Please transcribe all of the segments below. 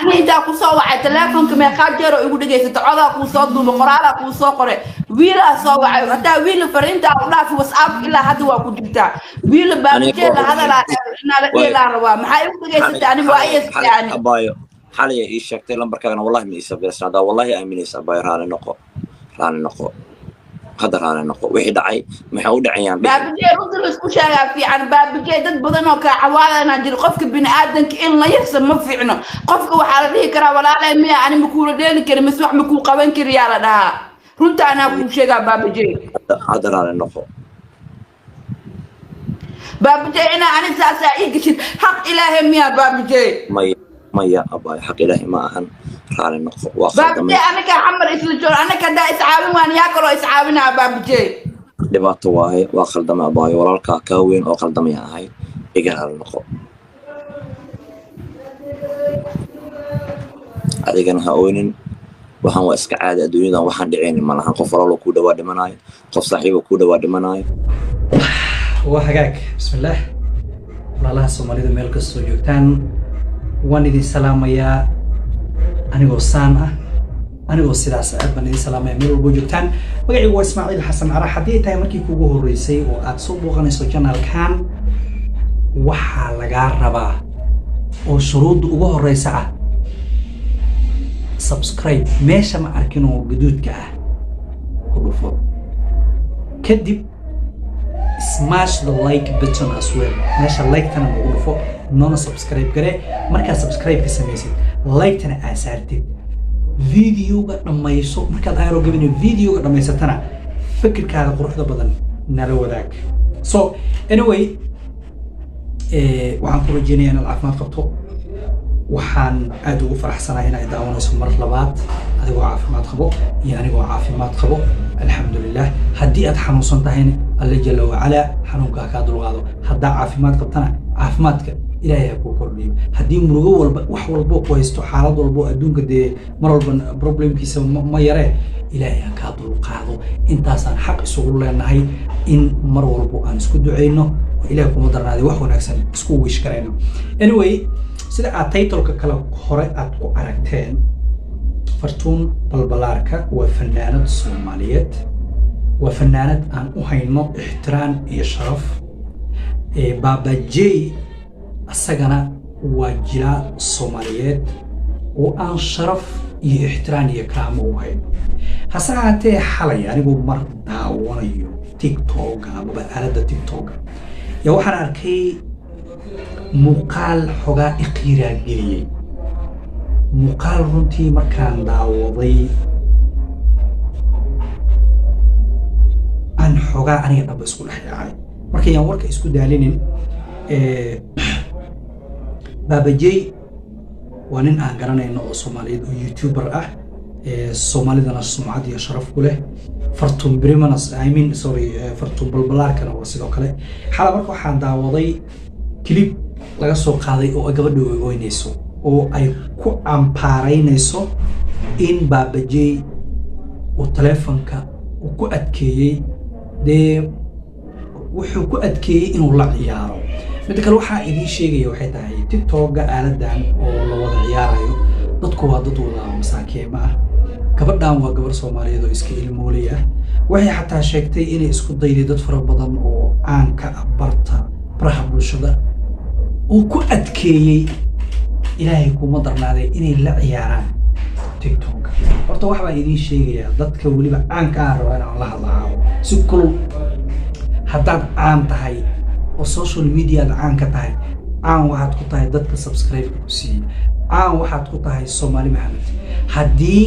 أنا إذا كوسا وعي تلفون كم خاجر ويقول لك تتعوض كوسا دوب قرارة كوسا قرة ويلا سوا حتى ويلا فرنت أو لا في واتساب إلا هذا وأقول جبته ويلا بابجي هذا لا لا روا ما حيقول لك أنا بوايس يعني أبايو حاليا إيش شكل لمبر كان والله من إيش بس هذا والله أمين إيش أبايو راني نقو هذا راني نقو وحيد عي ما حود عيان بابجي رد الاسكوشة في عن بابجي دد بدنه كعوالة نجري قفك بين آدم كإن لا يحسن ما في عنه قفك وحالته كرا ولا لا مية أنا مكول دين كريم مسوح مكول قوين كريالة ده رنت أنا أقول شيء بابجي هذا راني نقو بابجي أنا ساسا إيش حق إلهي مية بابجي مية أباي حق إلهي ما أهن راني نقو بابجي أنا كعمر إسلجون أنا كدا إسعابي وأنا ياكلوا إسعابنا بابجي dhibaato waaye waa khaldama abaayo walaalkaa kaa weyn oo khaldamaya ahay iga hal noqo adigana ha oonin waxaan waa iska caadi adduunyadan waxaan dhiceynin ma lahan qof walaalo ku dhawaa dhimanayo qof saaxiibo ku dhawaa dhimanayo waa hagaag bismillaah walaalaha Soomaalida meel kastoo joogtaan waan idin salaamayaa anigoo saan ah anigoo sidaas aad baan idin salaamay meel walba joogtaan magacaygu waa Ismaaciil Xasan Cara haddii tahay markii kugu horeysay oo aad soo booqanayso channelkan waxaa laga rabaa oo shuruud ugu horeysa ah subscribe meesha ma arkin oo gaduudka ah ku dhufo kadib smash the like button as well meesha like tana ugu dhufo nona subscribe gare markaa subscribe ka samaysid like tana asaartid فيديو دميسو markaad ayro gabin video dhamaysatana fikirkaaga quruxda badan nala wadaag so anyway waxaan ku rajeynayaa inaad caafimaad qabto waxaan aad ugu faraxsanahay inaad daawanayso mar labaad adigoo caafimaad qabo iyo anigoo caafimaad qabo alxamdulillah haddii aad xanuunsan tahayna alla jalla wa ala xanuunka ka dulqaado haddaa caafimaad qabtana caafimaadka إلهي أكو كورنيو هدي مرجو وح والبو كويستو حالات والبو أدون كده مر والبن بروبلم كيسو ما يراه إلهي أكادو قاعدو إنت أصلا حق سقول لنا هاي إن مر والبو أن سكدو عينه وإلهكم مدرنا هذه وحنا أحسن سكو ويش كرينه anyway سيدا أتيتو كلا خرق أتكو أركتين فرتون بالبلاركا وفنانة الصوماليات وفنانة أن أهينو احترام يشرف بابا جي asagana waa jira Soomaaliyeed oo aan sharaf iyo ixtiraam iyo karaamo u hayno hase ahaatee xalay anigu mar daawanayo TikTok ama aalada TikTok ya waxaan arkay muuqaal xogaa iqiira geliyay muuqaal runtii markaan daawaday aan xogaa aniga dhab isku dhex yaacay markii aan warka isku daalinin بابا جي وانين أهجرنا إنه صومالي يوتيوبر صومالي ده ناس سمعة دي شرف كله فرتون بريمانس I mean sorry فرتون بالبلار كانوا وصلوا كله حالا مركو حان داوضي كليب laga soo qaaday oo gabadhu ay weynayso oo ay ku ampaaraynayso in Baba J oo telefonka uu ku adkeeyay wuxuu ku adkeeyay inuu la ciyaaro mid kale waxa idin sheegay waxay tahay TikTok aaladan oo la wada ciyaarayo dadku waa dad wada masaakiin ah gabadhan waa gabar Soomaaliyeed oo iska ilmoolay ah waxay xataa sheegtay inay isku dayday dad fara badan oo aan ka barta baraha bulshada oo ku adkeeyay ilaahay kuma darnaaday inay la ciyaaraan TikTok horta waxa baan idin sheegayaa dadka waliba aan ka rabaan in la hadlaayo si kulul haddaad aan tahay oo social media aan ka tahay aan waxaad ku tahay dadka subscribe ku siiyay aan waxaad ku tahay Soomaali Maxamed haddii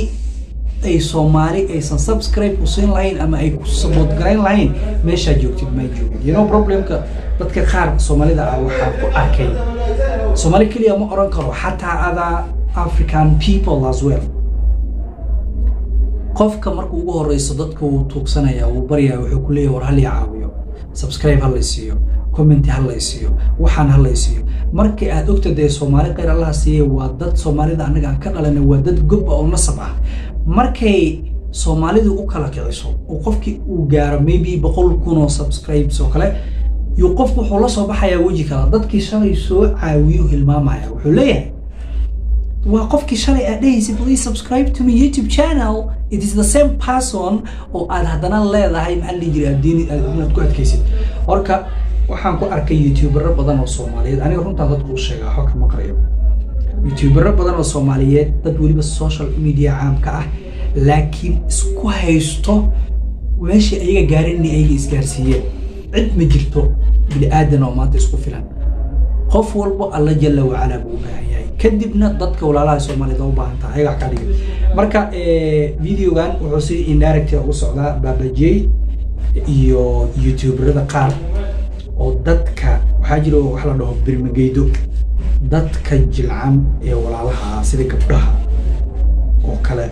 ay Soomaali aysan subscribe ku siin lahayn ama ay ku support gareyn lahayn meesha joogtid ma joogid you know problemka dadka qaar Soomaalida ah waxa ku arkay Soomaali kaliya ma oran karo xataa other African people as well qofka markuu ugu horeyso dadka uu tuugsanaya uu bariyaa wuxuu ku leeyahay war hal caawiyo subscribe hal isiyo comment hal isiyo waxaan hal isiyo markii aad ogtay Soomaali qeyr Allah siiyay waa dad Soomaalida anaga aan ka dhalanay waa dad gob oo nasab ah markay Soomaalidu u kala kiciso oo qofkii uu gaaro maybe 100,000 subscribes oo kale iyo qofku wuxuu la soo baxaya waji kala dadkii shalay soo caawiyo hilmaamaya wuxuu leeyahay وقفك شرعي أديس please subscribe to my YouTube channel. It is the same person oo aad hadana leedahay maxaa la jiray diini inaad ku adkaysid marka waxaan ku arkay YouTuber badan oo Soomaaliyeed aniga runta dadku u sheega xog ma qariyo YouTuber badan oo Soomaaliyeed dad waliba social media caam ka ah laakiin isku haysto meeshii ayaga gaarin ayaga isgaarsiiyeen cid ma jirto bini aadan oo maanta isku filan qof walba alla jalla wa ala buu baahan yahay kadibna dadka walaalaha Soomaaliyeed u baahan tahay ayaga ka dhigay marka videogan wuxuu si indirect ugu socdaa Baba J iyo YouTuberada qaar oo dadka waxa jiro wax la dhaho birmageydo dadka jilcan ee walaalaha sida gabdhaha oo kale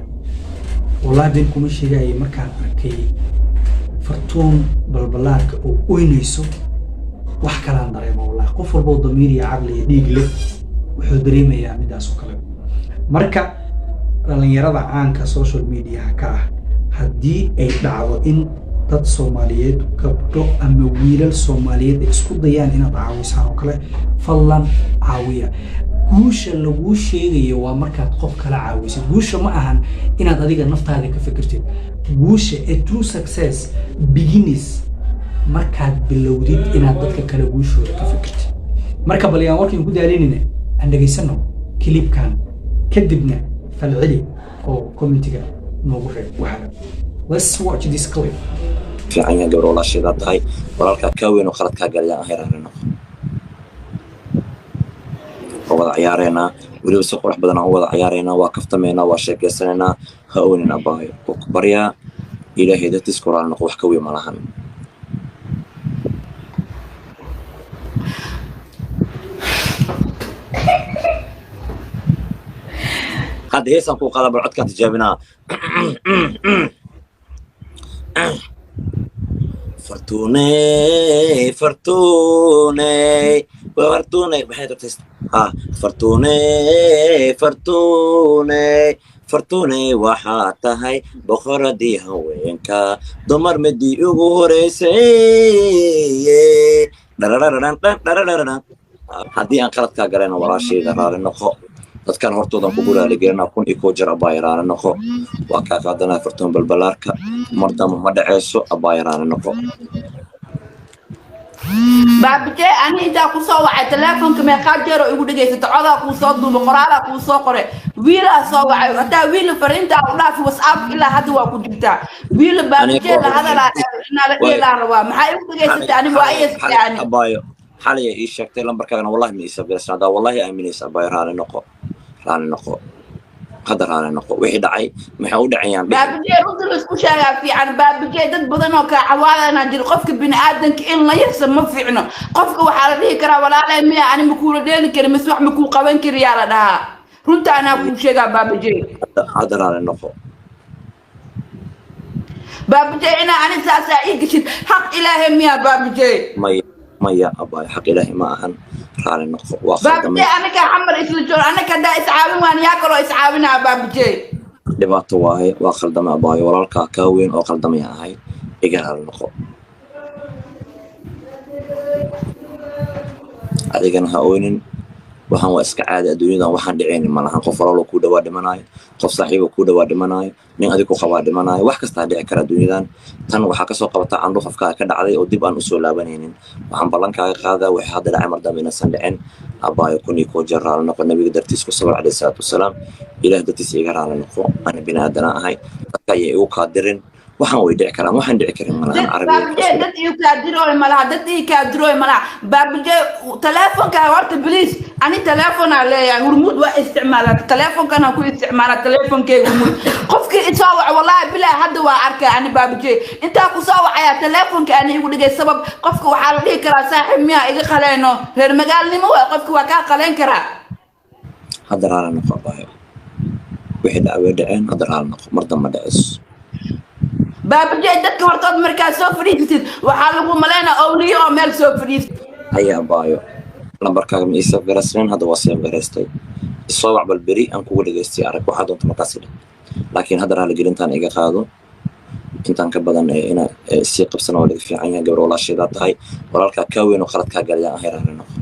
wallahi bin kuma sheegay markaan arkay fartuun balbalaarka oo oynayso wax kala aan dareemo wallahi qof walba oo damiir iyo caqli iyo dhiig leh wuxuu dareemayaa midaas oo kale marka dhalinyarada caanka social media ka ah haddii ay dhacdo in dad Soomaaliyeed gabdho ama wiilal Soomaaliyeed isku dayaan inaad caawisaan oo kale fadlan caawiya guusha lagu sheegayo waa markaad qof kala caawisid guusha ma ahan inaad adiga naftaada ka fikirtid guusha a true success begins markaad bilowdid inaad dadka kala guushooda ka fikirtid marka bal yaan warkiin ku daalinina aan dhageysano clipkan kadibna falceli oo commentiga noogu reeb waxa let's watch this clip في عينها قبل والله شيء ذات هاي ولالك كاوين وخلت كاقل يا هيرا لنا ووضع عيارينا ولو سقو رح بدنا ووضع عيارينا واكفتمينا واشيك يسننا هاوننا باي وكبريا إلهي دا تذكر على نقوح كوي ملاهن هاد هيسان كو قادة بالعد كانت جابنا فرتوني فرتوني فرتوني بحيث تست فرتوني فرتوني فرتوني وحاتهاي بخردي هوينكا دمر مدي uguhoreysay haddii aan qaladkaa galayna walaashayda raali noqo dadkan hortoodan ku guraaligeenaa kun iyo koo jeer abaayaraana noqo waa kaa qaadanaa fartoon balbalaarka mardama ma dhaceyso abaayaraana noqo baabje ani intaa ku soo wacay telefoonka meeqa jeer oo igu dhageysato codaa kuu soo duuba qoraalaa kuu soo qoray wiilaa soo wacay hataa wiil fariinta u dhaafi WhatsApp ilaa hadda waa ku jirtaa wiil baabje la hadalaa inaa la rabaa maxay igu dhageysatay ani waa ayay abaayo xalay ii sheegtay lambarkaagana wallahi ma isabirsan hada wallahi aaminaysa abaayaraana noqo raali noqo هذا رانا نقو وحي دعي ما هو دعيان بابجي رد اسكو شاغا في عن بابجي دد بدن oo ka xawaalana jir qofka bin aadanka in la yarsan ma fiicno qofka waxa la dhihi karaa walaalay miya ani ma ku radeyn karin mas wax ma ku qaban kari yaa la dhaha runta ana ku sheega bابجي هذا رانا نقو بابجي ina ani saasa ii gashid xaq ilaahay miya بابجي مايا أباي حق إلهي ما أهن رالي نقص واصل بابجي أنا كحمر إسلجون أنا كدا إسعابي وأنا ياكلوا إسعابنا بابجي دبعت واهي وآخر دم أباي ولا الكاكاوين وآخر دم يا هاي إجا النقو هذه كان هاوين وهم واسك عادة دنيا وحن دعين ما لهم قف رالو كودا واد مناي قف صاحبه كودا واد مناي من هذيك خواد مناي wax kasta dhici kara dunyadan tan waxa ka soo qabata aan ruufka ka dhacday oo dib aan u soo laabanaynin waxaan ballankaaga qaadaa wax hadda dhacay mar dambe inaan dhicin abaayo kuni ko jaraal noqon nabiga dartiis ku sallallahu alayhi wasallam ilaah dartiis iga raal noqo ana binaadana ahay dadka ay ugu qaadirin waxaan way dhici karaan waxaan dhici karin malahan arabiga dad iyo kaadiro malaha dad iyo kaadiro malaha bابجي telefonka horta please ani telefon aan leeyahay hormud waa isticmaalaa telefonka aan ku isticmaalaa telefonkeyga hormud qofkii isoo wac wallahi bilaa hadda waa arkay ani bابجي inta ku soo wacaya telefonka aan igu dhigay sabab qofka waxa la dhihi karaa saaxiib miya iga qaleeno reer magaalnimo waa qofka waa ka qaleen karaa hadda raal noqo baayo wixii dhacay dhaceen hadda raal noqo mar dambe dhacis بابجي dadka hortood markaa soo fariistid waxa lagu maleena awliyo oo meel soo fariist ayaa baayo lambarkaaga ma isoo garaseen hada waa soo gareystay soo wax balbari aan kugu dhageystay arag waxa doonto markaas laakiin hada raali gelintaan iga qaado intaan ka badan ina si qabsan oo laga fiican yahay gabar walaasheeda tahay walaalka ka weyn oo khalad ka galaya heeraan noqo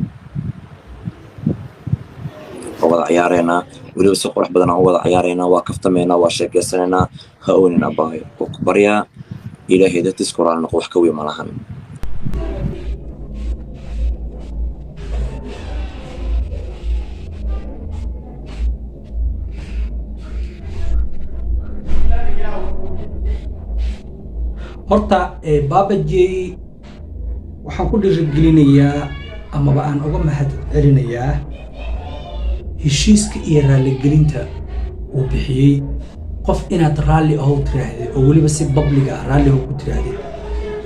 ووضع عيارنا ولو سقرح بدنا ووضع عيارنا وكفتمينا وشيكيسنا هؤلاء أباي وكبريا إلهي ده تذكر على نقوح كوي ملهن horta Baba J waxaan ku dhiirigelinayaa ama aan uga mahad celinayaa heshiiska iyo raaligelinta uu bixiyay qof inaad raalli aho tiraahday oo waliba si public ah raalli aho ku tiraahday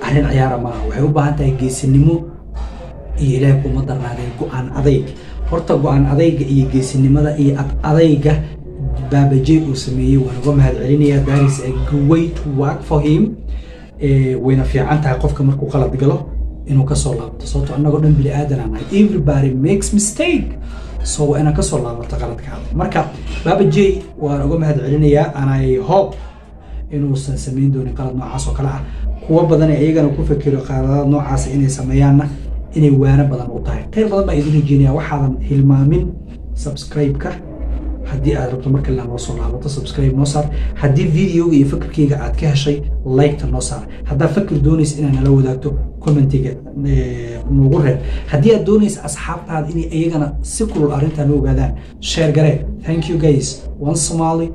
arrin ciyaar ma waxay u baahan tahay geesinimo iyo ilaahay kuma darnaaday go'aan adayg horta go'aan adayga iyo geesinimada iyo adayga Baba J uu sameeyay waan uga mahad celinayaa that is a good way to work for him wayna fiican tahay qofka markuu qalad galo inuu ka soo laabto sababtoo anagoo dhan bili aadan aan nahay everybody makes mistake so ana ka soo laabto qaladkaada marka Baba J waan uga mahad celinayaa and I hope inuu san sameyn doonin qalad noocaas oo kale ah kuwa badan ee ayagana ku fakiro qaladaad noocaas inay sameeyaanna inay waana badan u tahay qayb badan baa idin rajeenaya waxaadan hilmaamin subscribe-ka haddii aad rabto marka la soo laabato subscribe noo saar haddii videoga iyo fikirkayga aad ka heshay like noo saar haddaa fikir doonaysa inaad nala wadaagto commentiga noogu reeb haddii aad doonaysa asxaabtaada inay ayagana si kulul arrintan u ogaadaan share garee thank you guys one Somali